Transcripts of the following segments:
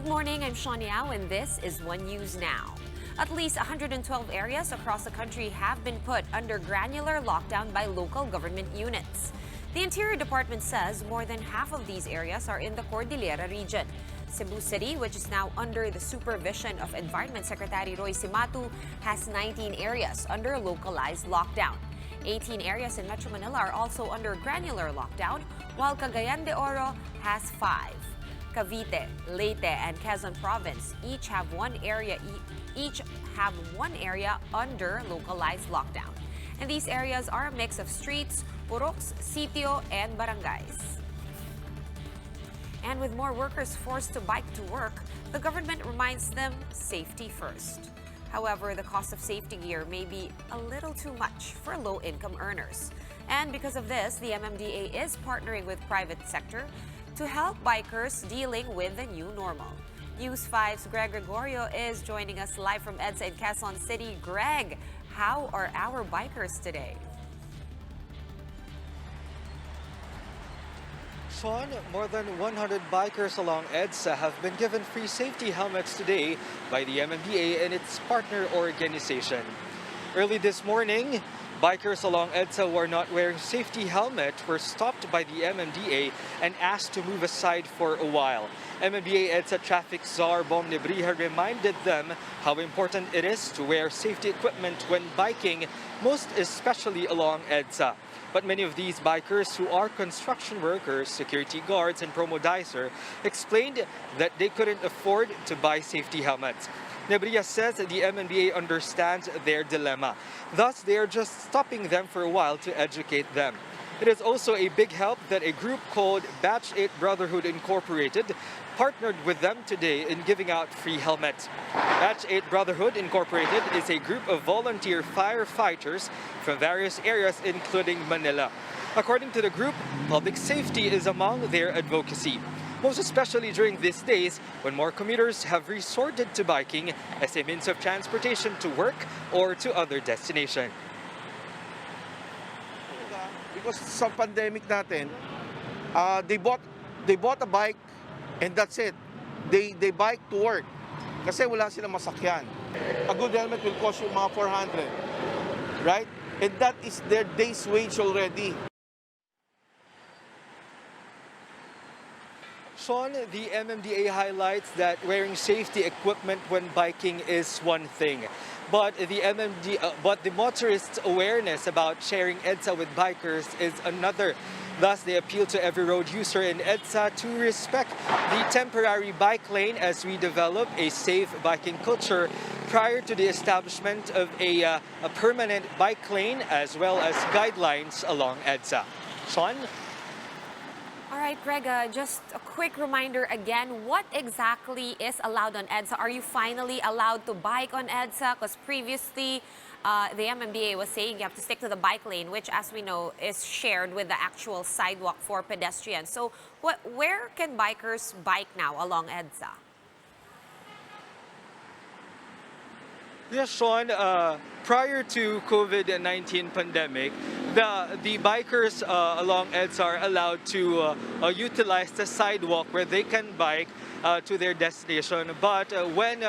Good morning, I'm Sean Yao and this is One News Now. At least 112 areas across the country have been put under granular lockdown by local government units. The Interior Department says more than half of these areas are in the Cordillera region. Cebu City, which is now under the supervision of Environment Secretary Roy Cimatu, has 19 areas under localized lockdown. 18 areas in Metro Manila are also under granular lockdown, while Cagayan de Oro has 5. Cavite, Leyte, and Quezon Province each have one area under localized lockdown. And these areas are a mix of streets, puroks, sitio, and barangays. And with more workers forced to bike to work, the government reminds them safety first. However, the cost of safety gear may be a little too much for low-income earners. And because of this, the MMDA is partnering with private sector to help bikers dealing with the new normal. News 5's Greg Gregorio is joining us live from Edsa in Quezon City. Greg, how are our bikers today? Sean, more than 100 bikers along Edsa have been given free safety helmets today by the MMDA and its partner organization. Early this morning, bikers along Edsa who are not wearing safety helmets were stopped by the MMDA and asked to move aside for a while. MMDA Edsa Traffic Czar Bom Nebrija reminded them how important it is to wear safety equipment when biking, most especially along Edsa. But many of these bikers who are construction workers, security guards, and promodizer explained that they couldn't afford to buy safety helmets. Nebrija says that the MMDA understands their dilemma. Thus, they are just stopping them for a while to educate them. It is also a big help that a group called Batch 8 Brotherhood Incorporated partnered with them today in giving out free helmets. Batch 8 Brotherhood Incorporated is a group of volunteer firefighters from various areas, including Manila. According to the group, public safety is among their advocacy, most especially during these days when more commuters have resorted to biking as a means of transportation to work or to other destinations. Because sa pandemic natin, they bought a bike and that's it. They bike to work kasi wala silang masakyan. A good helmet will cost you mga 400, right? And that is their day's wage already. Sean, the MMDA highlights that wearing safety equipment when biking is one thing, but the motorists' awareness about sharing Edsa with bikers is another. Thus, they appeal to every road user in Edsa to respect the temporary bike lane as we develop a safe biking culture prior to the establishment of a permanent bike lane as well as guidelines along Edsa. Sean? All right, Greg, just a quick reminder again, what exactly is allowed on Edsa? Are you finally allowed to bike on Edsa? Because previously, the MMDA was saying you have to stick to the bike lane, which, as we know, is shared with the actual sidewalk for pedestrians. So where can bikers bike now along Edsa? Yes, Sean, prior to COVID-19 pandemic, the bikers along Edsa are allowed to utilize the sidewalk where they can bike to their destination. But when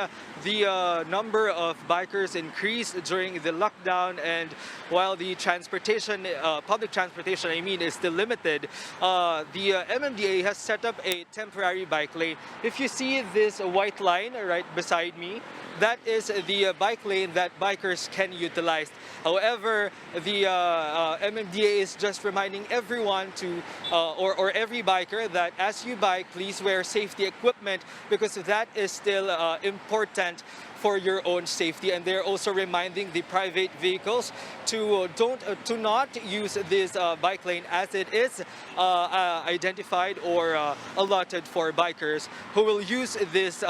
the number of bikers increased during the lockdown and while the transportation, public transportation, is still limited, the MMDA has set up a temporary bike lane. If you see this white line right beside me, that is the bike lane that bikers can utilize. However, the MMDA is just reminding everyone to, or every biker that as you bike, please wear safety equipment because that is still important for your own safety. And they're also reminding the private vehicles to not use this bike lane as it is identified or allotted for bikers who will use this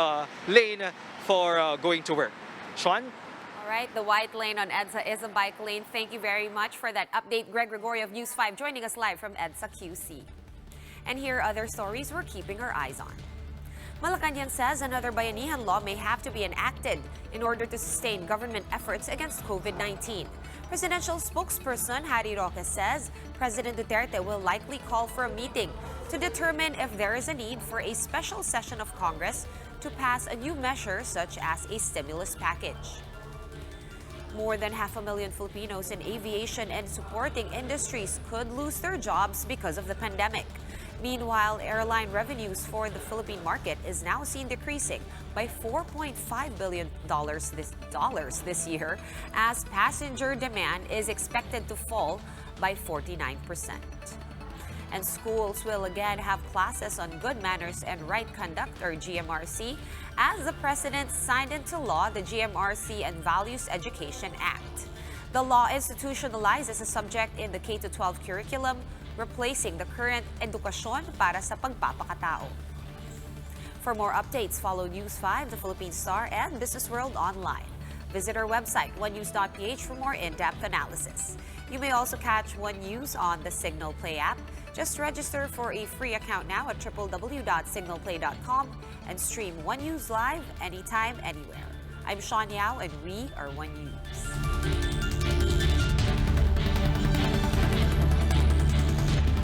lane for going to work. Sean? All right, the white lane on Edsa is a bike lane. Thank you very much for that update. Greg Gregorio of News 5 joining us live from Edsa QC. And here are other stories we're keeping our eyes on. Malacañang says another Bayanihan law may have to be enacted in order to sustain government efforts against COVID-19. Presidential spokesperson Harry Roque says President Duterte will likely call for a meeting to determine if there is a need for a special session of Congress to pass a new measure such as a stimulus package. More than 500,000 Filipinos in aviation and supporting industries could lose their jobs because of the pandemic. Meanwhile, airline revenues for the Philippine market is now seen decreasing by $4.5 billion this year, as passenger demand is expected to fall by 49%. And schools will again have classes on good manners and right conduct, or GMRC, as the President signed into law the GMRC and Values Education Act. The law institutionalizes a subject in the K-12 curriculum, replacing the current Edukasyon para sa Pagpapakatao. For more updates, follow News 5, The Philippine Star, and Business World online. Visit our website, onenews.ph, for more in-depth analysis. You may also catch One News on the Signal Play app. Just register for a free account now at www.signalplay.com and stream One News live anytime, anywhere. I'm Sean Yao, and we are One News.